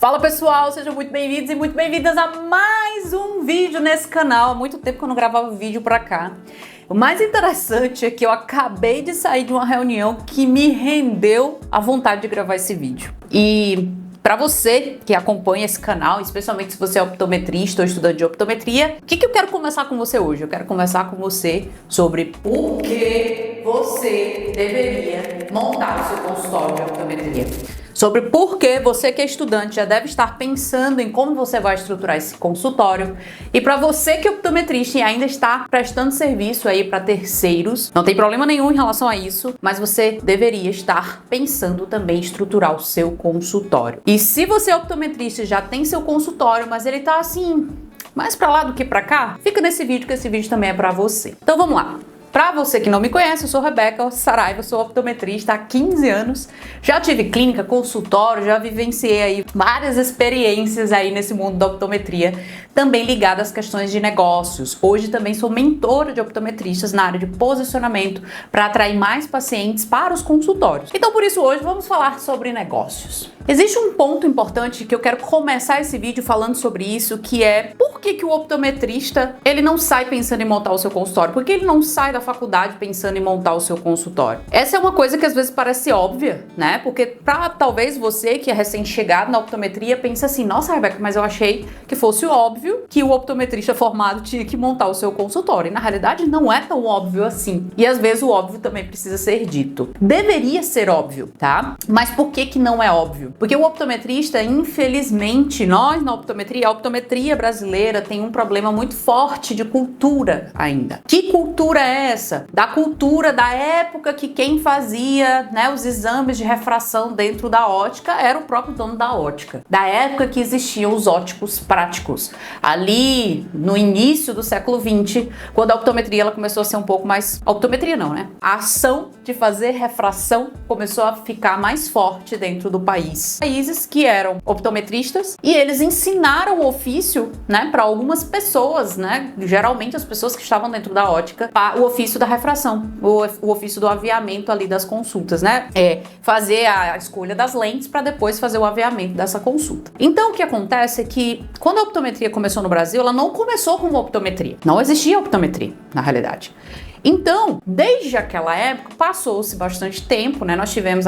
Fala pessoal, sejam muito bem-vindos e muito bem-vindas a mais um vídeo nesse canal. Há muito tempo que eu não gravava vídeo pra cá. O mais interessante é que eu acabei de sair de uma reunião que me rendeu a vontade de gravar esse vídeo. E para você que acompanha esse canal, especialmente se você é optometrista ou estudante de optometria, o que eu quero conversar com você hoje? Eu quero conversar com você sobre por que você deveria montar o seu consultório de optometria. Sobre por que você que é estudante já deve estar pensando em como você vai estruturar esse consultório. E para você que é optometrista e ainda está prestando serviço aí para terceiros, não tem problema nenhum em relação a isso, mas você deveria estar pensando também em estruturar o seu consultório. E se você é optometrista e já tem seu consultório, mas ele tá assim, mais para lá do que para cá, fica nesse vídeo que esse vídeo também é para você. Então vamos lá. Para você que não me conhece, eu sou Rebeca Saraiva, sou optometrista há 15 anos. Já tive clínica, consultório, já vivenciei aí várias experiências aí nesse mundo da optometria, também ligadas às questões de negócios. Hoje também sou mentora de optometristas na área de posicionamento para atrair mais pacientes para os consultórios. Então por isso hoje vamos falar sobre negócios. Existe um ponto importante que eu quero começar esse vídeo falando sobre isso, que é por que o optometrista ele não sai pensando em montar o seu consultório? Por que ele não sai da faculdade pensando em montar o seu consultório? Essa é uma coisa que às vezes parece óbvia, né? Porque para talvez você que é recém-chegado na optometria pense assim, nossa Rebeca, mas eu achei que fosse óbvio que o optometrista formado tinha que montar o seu consultório. E na realidade não é tão óbvio assim. E às vezes o óbvio também precisa ser dito. Deveria ser óbvio, tá? Mas por que não é óbvio? Porque o optometrista, infelizmente, nós na optometria, a optometria brasileira tem um problema muito forte de cultura ainda. Que cultura é essa? Da cultura da época que quem fazia, né, os exames de refração dentro da ótica era o próprio dono da ótica. Da época que existiam os óticos práticos. Ali, no início do século XX, quando a optometria ela começou a ser um pouco mais... A optometria não, né? A ação de fazer refração começou a ficar mais forte dentro do país. Países que eram optometristas e eles ensinaram o ofício, né, para algumas pessoas, né, geralmente as pessoas que estavam dentro da ótica, o ofício da refração, o ofício do aviamento ali das consultas, né, fazer a escolha das lentes para depois fazer o aviamento dessa consulta. Então o que acontece é que quando a optometria começou no Brasil, ela não começou como optometria, não existia optometria na realidade. Então, desde aquela época, passou-se bastante tempo, né? Nós tivemos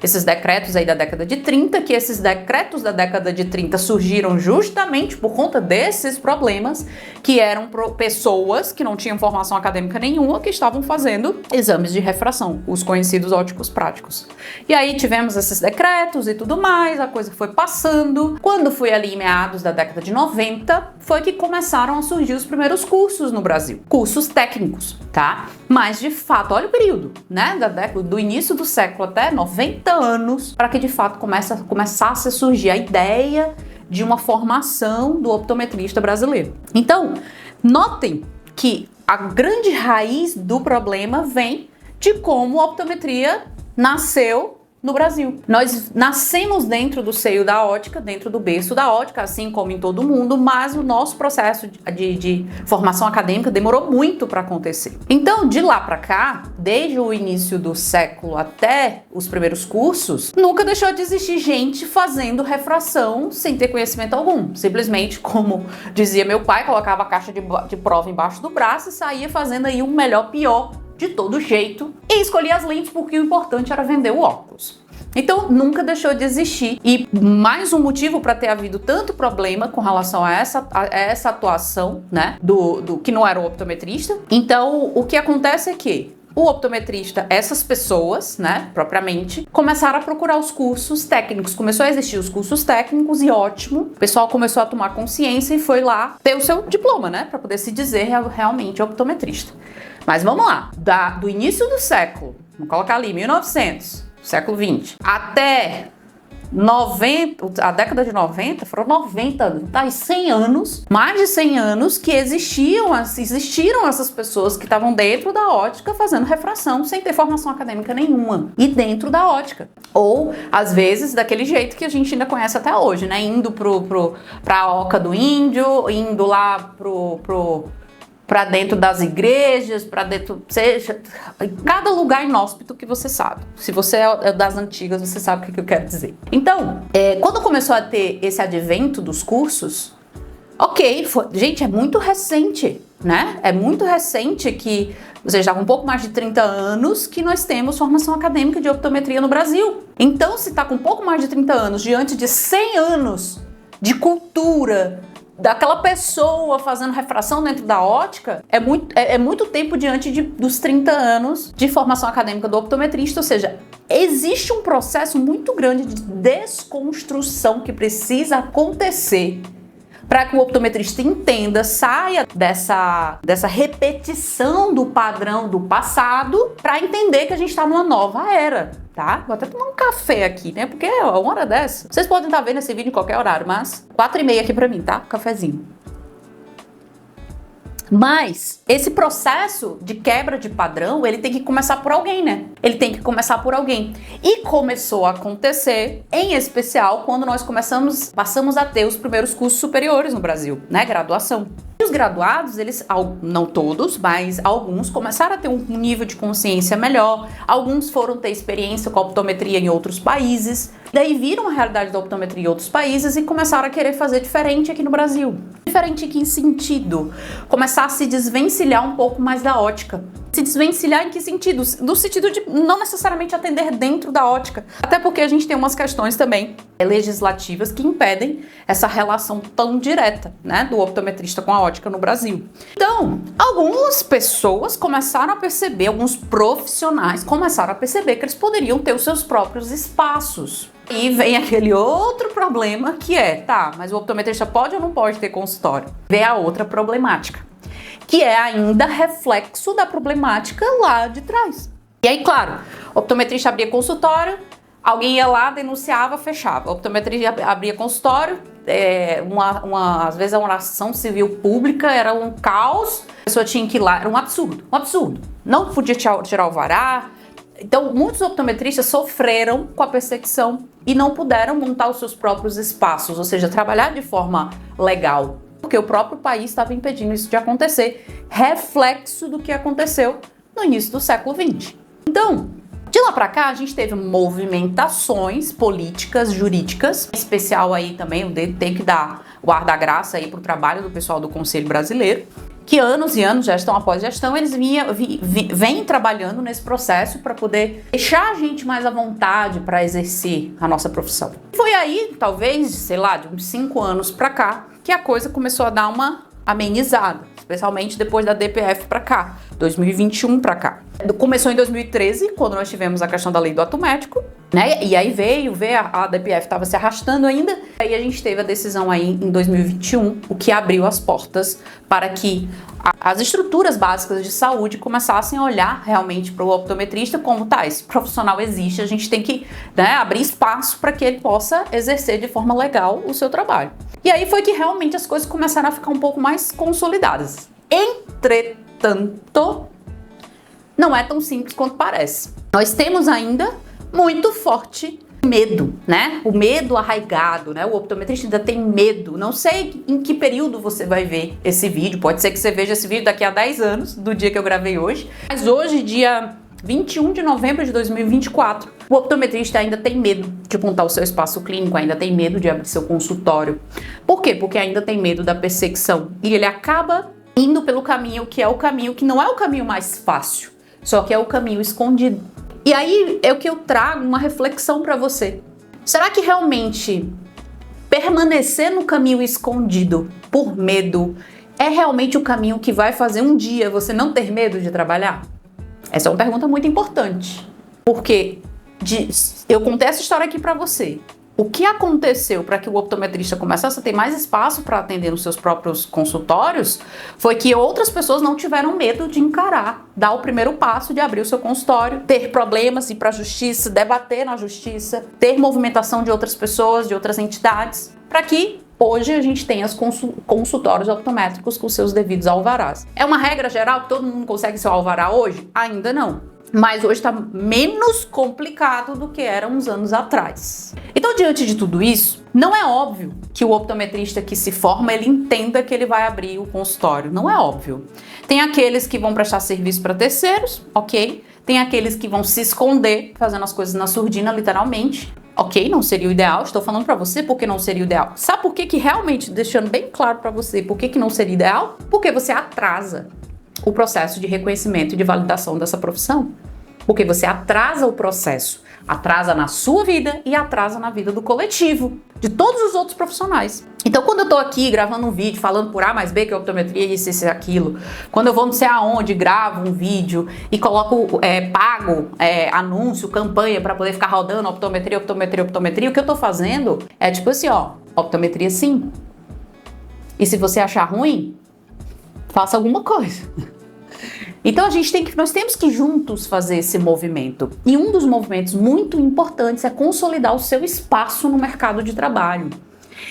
esses decretos aí da década de 30, que esses decretos da década de 30 surgiram justamente por conta desses problemas, que eram pessoas que não tinham formação acadêmica nenhuma, que estavam fazendo exames de refração, os conhecidos óticos práticos. E aí tivemos esses decretos e tudo mais, a coisa foi passando. Quando foi ali em meados da década de 90, foi que começaram a surgir os primeiros cursos no Brasil, cursos técnicos, tá? Mas de fato, olha o período, né? Do início do século até 90 anos, para que de fato começasse a surgir a ideia de uma formação do optometrista brasileiro. Então, notem que a grande raiz do problema vem de como a optometria nasceu no Brasil. Nós nascemos dentro do seio da ótica, dentro do berço da ótica, assim como em todo mundo, mas o nosso processo de formação acadêmica demorou muito para acontecer. Então, de lá para cá, desde o início do século até os primeiros cursos, nunca deixou de existir gente fazendo refração sem ter conhecimento algum. Simplesmente, como dizia meu pai, colocava a caixa de prova embaixo do braço e saía fazendo aí um melhor pior de todo jeito e escolhi as lentes porque o importante era vender o óculos. Então nunca deixou de existir e mais um motivo para ter havido tanto problema com relação a essa atuação, né, do que não era o optometrista. Então o que acontece é que o optometrista, essas pessoas, né, propriamente, começaram a procurar os cursos técnicos. Começou a existir os cursos técnicos e ótimo. O pessoal começou a tomar consciência e foi lá ter o seu diploma, né, para poder se dizer realmente optometrista. Mas vamos lá, do início do século, vamos colocar ali, 1900, século 20, até 90, a década de 90, foram 90, tá, 100 anos, mais de 100 anos que existiram essas pessoas que estavam dentro da ótica fazendo refração sem ter formação acadêmica nenhuma e dentro da ótica. Ou, às vezes, daquele jeito que a gente ainda conhece até hoje, né, indo pra Oca do Índio, indo lá para dentro das igrejas, para dentro, seja, em cada lugar inóspito que você sabe. Se você é das antigas, você sabe o que eu quero dizer. Então, quando começou a ter esse advento dos cursos, ok, gente, é muito recente, né? É muito recente que, ou seja, há um pouco mais de 30 anos que nós temos formação acadêmica de optometria no Brasil. Então, se está com um pouco mais de 30 anos, diante de 100 anos de cultura, daquela pessoa fazendo refração dentro da ótica, é muito tempo diante dos 30 anos de formação acadêmica do optometrista, ou seja, existe um processo muito grande de desconstrução que precisa acontecer para que o optometrista entenda, saia dessa repetição do padrão do passado, para entender que a gente está numa nova era, tá? Vou até tomar um café aqui, né? Porque é uma hora dessa. Vocês podem estar vendo esse vídeo em qualquer horário, mas 4h30 aqui para mim, tá? Cafezinho. Mas esse processo de quebra de padrão, ele tem que começar por alguém, né? Ele tem que começar por alguém. E começou a acontecer, em especial, quando nós passamos a ter os primeiros cursos superiores no Brasil, né? Graduação. E os graduados, eles, não todos, mas alguns começaram a ter um nível de consciência melhor, alguns foram ter experiência com a optometria em outros países, daí viram a realidade da optometria em outros países e começaram a querer fazer diferente aqui no Brasil. Diferente em que sentido? Começar a se desvencilhar um pouco mais da ótica. Se desvencilhar em que sentido? No sentido de não necessariamente atender dentro da ótica. Até porque a gente tem umas questões também legislativas que impedem essa relação tão direta, né, do optometrista com a ótica no Brasil. Então, algumas pessoas começaram a perceber, alguns profissionais começaram a perceber que eles poderiam ter os seus próprios espaços. E vem aquele outro problema que tá, mas o optometrista pode ou não pode ter consultório? Vem a outra problemática, que é ainda reflexo da problemática lá de trás. E aí, claro, o optometrista abria consultório, alguém ia lá, denunciava, fechava. O optometrista abria consultório, às vezes a oração civil pública era um caos, a pessoa tinha que ir lá, era um absurdo. Não podia tirar o vará. Então, muitos optometristas sofreram com a perseguição e não puderam montar os seus próprios espaços, ou seja, trabalhar de forma legal, porque o próprio país estava impedindo isso de acontecer, reflexo do que aconteceu no início do século XX. Então, de lá para cá, a gente teve movimentações políticas, jurídicas, em especial aí também, eu tenho que dar o ar da graça aí para o trabalho do pessoal do Conselho Brasileiro, que anos e anos, gestão após gestão, eles vêm trabalhando nesse processo para poder deixar a gente mais à vontade para exercer a nossa profissão. Foi aí, talvez, sei lá, de uns 5 anos para cá, que a coisa começou a dar uma amenizada, especialmente depois da DPF para cá, 2021 para cá. Começou em 2013, quando nós tivemos a questão da lei do ato médico, né? E aí a DPF estava se arrastando ainda, e aí a gente teve a decisão aí em 2021, o que abriu as portas para que as estruturas básicas de saúde começassem a olhar realmente para o optometrista como esse profissional existe, a gente tem que, né, abrir espaço para que ele possa exercer de forma legal o seu trabalho. E aí foi que realmente as coisas começaram a ficar um pouco mais consolidadas. Entretanto, não é tão simples quanto parece. Nós temos ainda muito forte medo, né? O medo arraigado, né? O optometrista ainda tem medo. Não sei em que período você vai ver esse vídeo. Pode ser que você veja esse vídeo daqui a 10 anos, do dia que eu gravei hoje. Mas hoje, dia 21 de novembro de 2024, o optometrista ainda tem medo de montar o seu espaço clínico, ainda tem medo de abrir seu consultório. Por quê? Porque ainda tem medo da perseguição. E ele acaba indo pelo caminho que é o caminho que não é o caminho mais fácil, só que é o caminho escondido. E aí é o que eu trago uma reflexão para você. Será que realmente permanecer no caminho escondido por medo é realmente o caminho que vai fazer um dia você não ter medo de trabalhar? Essa é uma pergunta muito importante, porque eu contei essa história aqui para você. O que aconteceu para que o optometrista começasse a ter mais espaço para atender nos seus próprios consultórios foi que outras pessoas não tiveram medo de encarar, dar o primeiro passo de abrir o seu consultório, ter problemas, ir para a justiça, debater na justiça, ter movimentação de outras pessoas, de outras entidades, para que Hoje a gente tem os consultórios optométricos com seus devidos alvarás. É uma regra geral que todo mundo consegue seu alvará hoje? Ainda não. Mas hoje está menos complicado do que era uns anos atrás. Então, diante de tudo isso, não é óbvio que o optometrista que se forma, ele entenda que ele vai abrir o consultório. Não é óbvio. Tem aqueles que vão prestar serviço para terceiros, ok? Tem aqueles que vão se esconder, fazendo as coisas na surdina, literalmente. Ok, não seria o ideal. Estou falando para você porque não seria o ideal. Sabe por que realmente, deixando bem claro para você por que não seria ideal? Porque você atrasa o processo de reconhecimento e de validação dessa profissão. Porque você atrasa o processo, atrasa na sua vida e atrasa na vida do coletivo, de todos os outros profissionais. Então, quando eu tô aqui gravando um vídeo, falando por A mais B que é optometria, isso e aquilo, quando eu vou não sei aonde, gravo um vídeo e coloco, pago anúncio, campanha para poder ficar rodando optometria, o que eu tô fazendo é tipo assim, ó, optometria sim. E se você achar ruim, faça alguma coisa. Então nós temos que juntos fazer esse movimento. E um dos movimentos muito importantes é consolidar o seu espaço no mercado de trabalho.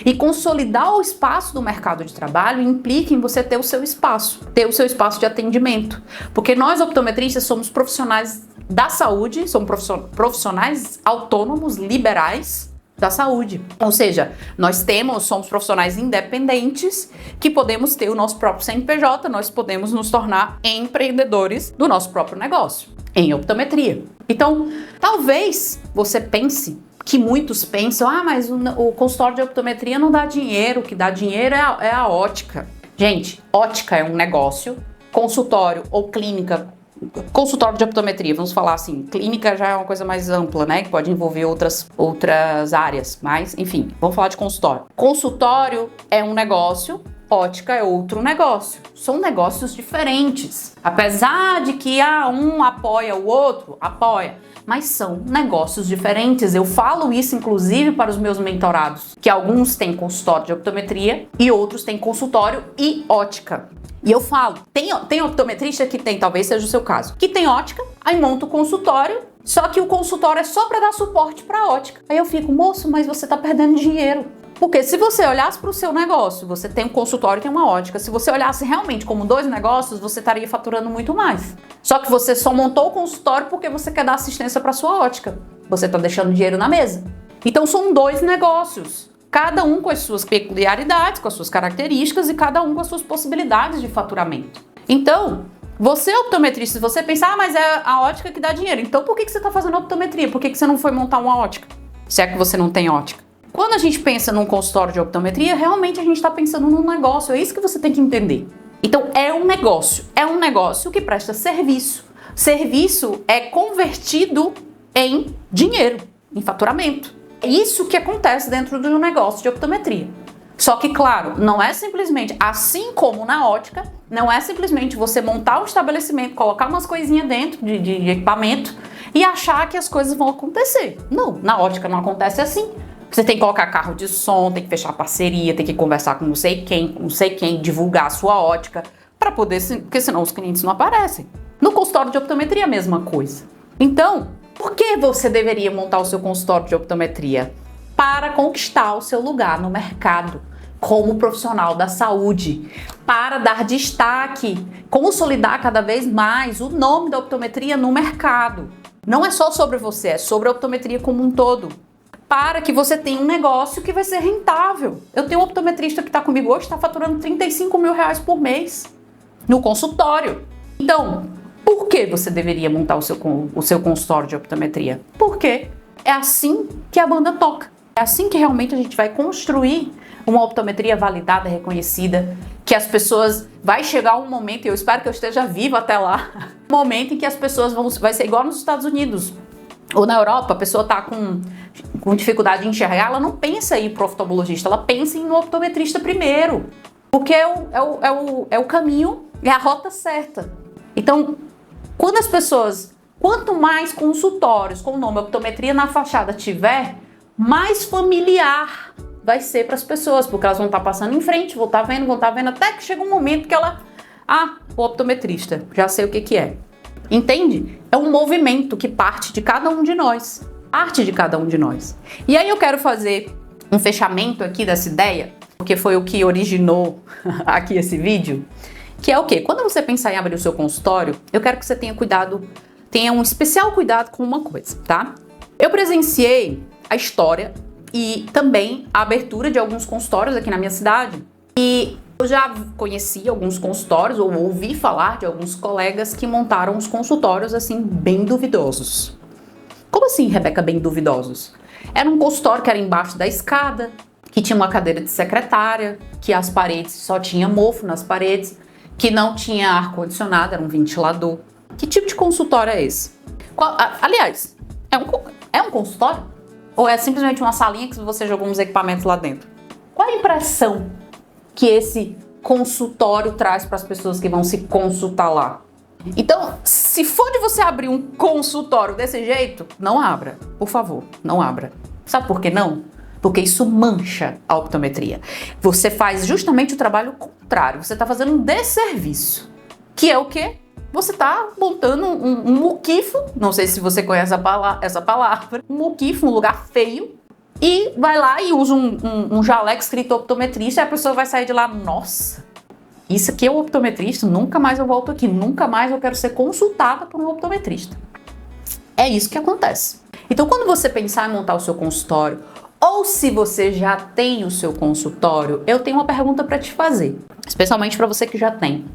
E consolidar o espaço do mercado de trabalho implica em você ter o seu espaço de atendimento. Porque nós optometristas somos profissionais da saúde, somos profissionais autônomos, liberais da saúde. Ou seja, somos profissionais independentes que podemos ter o nosso próprio CNPJ, nós podemos nos tornar empreendedores do nosso próprio negócio, em optometria. Então, talvez você pense, que muitos pensam, mas o consultório de optometria não dá dinheiro, o que dá dinheiro é a ótica. Gente, ótica é um negócio, consultório ou clínica, consultório de optometria, vamos falar assim, clínica já é uma coisa mais ampla, né, que pode envolver outras áreas, mas enfim, vamos falar de consultório. Consultório é um negócio, ótica é outro negócio, são negócios diferentes, apesar de que um apoia o outro, mas são negócios diferentes. Eu falo isso inclusive para os meus mentorados, que alguns têm consultório de optometria e outros têm consultório e ótica. E eu falo, tem optometrista que tem, talvez seja o seu caso, que tem ótica, aí monta o consultório, só que o consultório é só para dar suporte para ótica. Aí eu fico, moço, mas você tá perdendo dinheiro. Porque se você olhasse para o seu negócio, você tem um consultório e tem uma ótica, se você olhasse realmente como dois negócios, você estaria faturando muito mais. Só que você só montou o consultório porque você quer dar assistência para sua ótica. Você está deixando dinheiro na mesa. Então são dois negócios, cada um com as suas peculiaridades, com as suas características e cada um com as suas possibilidades de faturamento. Então, você optometrista, se você pensar, mas é a ótica que dá dinheiro, então por que você está fazendo optometria? Por que você não foi montar uma ótica? Se é que você não tem ótica. Quando a gente pensa num consultório de optometria, realmente a gente está pensando num negócio, é isso que você tem que entender. Então é um negócio que presta serviço. Serviço é convertido em dinheiro, em faturamento. É isso que acontece dentro do negócio de optometria. Só que, claro, não é simplesmente, assim como na ótica, não é simplesmente você montar um estabelecimento, colocar umas coisinhas dentro de equipamento e achar que as coisas vão acontecer. Não, na ótica não acontece assim. Você tem que colocar carro de som, tem que fechar parceria, tem que conversar com não sei quem, divulgar a sua ótica, para poder, porque senão os clientes não aparecem. No consultório de optometria, a mesma coisa. Então, por que você deveria montar o seu consultório de optometria? Para conquistar o seu lugar no mercado como profissional da saúde, para dar destaque, consolidar cada vez mais o nome da optometria no mercado. Não é só sobre você, é sobre a optometria como um todo. Para que você tenha um negócio que vai ser rentável. Eu tenho um optometrista que está comigo hoje, está faturando R$35 mil por mês no consultório. Então, por que você deveria montar o seu consultório de optometria? Porque é assim que a banda toca. É assim que realmente a gente vai construir uma optometria validada, reconhecida, que as pessoas... Vai chegar um momento, e eu espero que eu esteja viva até lá, um momento em que as pessoas vai ser igual nos Estados Unidos. Ou na Europa, a pessoa está com dificuldade de enxergar, ela não pensa em ir pro oftalmologista, ela pensa em ir no optometrista primeiro. Porque é o caminho, é a rota certa. Então, quanto mais consultórios com o nome optometria na fachada tiver, mais familiar vai ser para as pessoas, porque elas vão estar passando em frente, vão estar vendo, até que chega um momento que ela... o optometrista, já sei o que é. Entende? É um movimento que parte de cada um de nós. E aí eu quero fazer um fechamento aqui dessa ideia, porque foi o que originou aqui esse vídeo, que é o quê? Quando você pensar em abrir o seu consultório, eu quero que você tenha um especial cuidado com uma coisa, tá? Eu presenciei a história e também a abertura de alguns consultórios aqui na minha cidade. E eu já conheci alguns consultórios, ou ouvi falar de alguns colegas que montaram uns consultórios assim bem duvidosos. Como assim, Rebeca, bem duvidosos? Era um consultório que era embaixo da escada, que tinha uma cadeira de secretária, que as paredes só tinha mofo nas paredes, que não tinha ar-condicionado, era um ventilador. Que tipo de consultório é esse? Aliás, é um consultório? Ou é simplesmente uma salinha que você jogou uns equipamentos lá dentro? Qual a impressão que esse consultório traz para as pessoas que vão se consultar lá? Então, se for de você abrir um consultório desse jeito, não abra, por favor, não abra. Sabe por que não? Porque isso mancha a optometria. Você faz justamente o trabalho contrário, você está fazendo um desserviço. Que é o quê? Você está montando um muquifo, não sei se você conhece essa palavra, um muquifo, um lugar feio, e vai lá e usa um jaleco escrito optometrista, e a pessoa vai sair de lá, nossa, isso aqui é o optometrista, nunca mais eu volto aqui, nunca mais eu quero ser consultada por um optometrista. É isso que acontece. Então, quando você pensar em montar o seu consultório, ou se você já tem o seu consultório, eu tenho uma pergunta para te fazer, especialmente para você que já tem.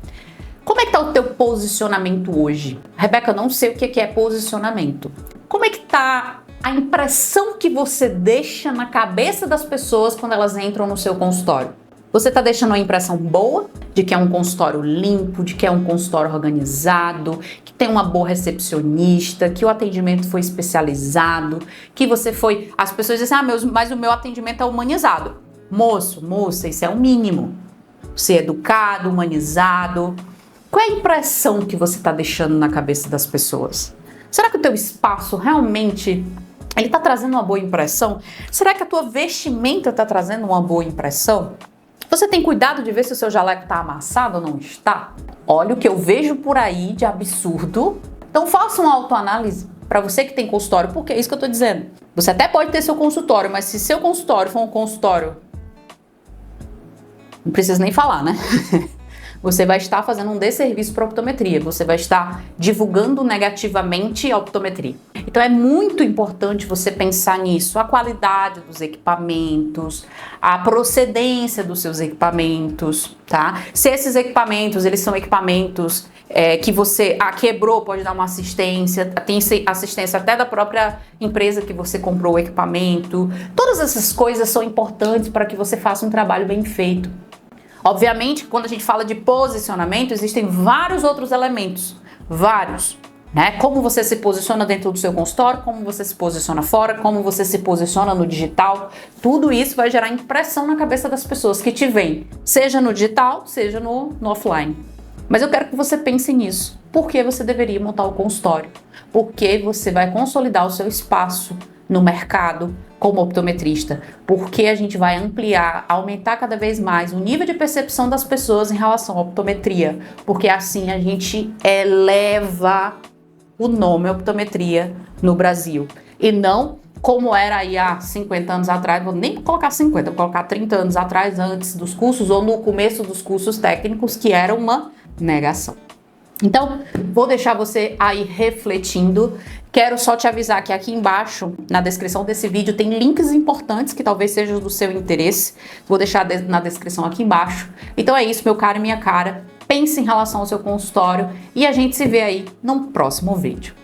Como é que tá o teu posicionamento hoje? Rebeca, eu não sei o que é posicionamento. Como é que tá a impressão que você deixa na cabeça das pessoas quando elas entram no seu consultório? Você tá deixando uma impressão boa de que é um consultório limpo, de que é um consultório organizado, que tem uma boa recepcionista, que o atendimento foi especializado, que você foi... As pessoas dizem, mas o meu atendimento é humanizado. Moça, isso é o mínimo. Ser educado, humanizado... Qual é a impressão que você está deixando na cabeça das pessoas? Será que o teu espaço realmente ele está trazendo uma boa impressão? Será que a tua vestimenta está trazendo uma boa impressão? Você tem cuidado de ver se o seu jaleco está amassado ou não está? Olha o que eu vejo por aí de absurdo. Então faça uma autoanálise para você que tem consultório, porque é isso que eu estou dizendo. Você até pode ter seu consultório, mas se seu consultório for um consultório... Não precisa nem falar, né? Você vai estar fazendo um desserviço para a optometria, você vai estar divulgando negativamente a optometria. Então é muito importante você pensar nisso, a qualidade dos equipamentos, a procedência dos seus equipamentos, tá? Se esses equipamentos, eles são equipamentos que você quebrou, pode dar uma assistência, tem assistência até da própria empresa que você comprou o equipamento. Todas essas coisas são importantes para que você faça um trabalho bem feito. Obviamente, quando a gente fala de posicionamento, existem vários outros elementos, né? Como você se posiciona dentro do seu consultório, como você se posiciona fora, como você se posiciona no digital, tudo isso vai gerar impressão na cabeça das pessoas que te veem, seja no digital, seja no offline. Mas eu quero que você pense nisso. Por que você deveria montar o consultório? Porque você vai consolidar o seu espaço no mercado como optometrista, porque a gente vai ampliar, aumentar cada vez mais o nível de percepção das pessoas em relação à optometria, porque assim a gente eleva o nome optometria no Brasil, e não como era aí há 50 anos atrás, vou nem colocar 50, vou colocar 30 anos atrás, antes dos cursos ou no começo dos cursos técnicos, que era uma negação. Então, vou deixar você aí refletindo. Quero só te avisar que aqui embaixo, na descrição desse vídeo, tem links importantes que talvez sejam do seu interesse. Vou deixar na descrição aqui embaixo. Então é isso, meu caro e minha cara. Pense em relação ao seu consultório e a gente se vê aí no próximo vídeo.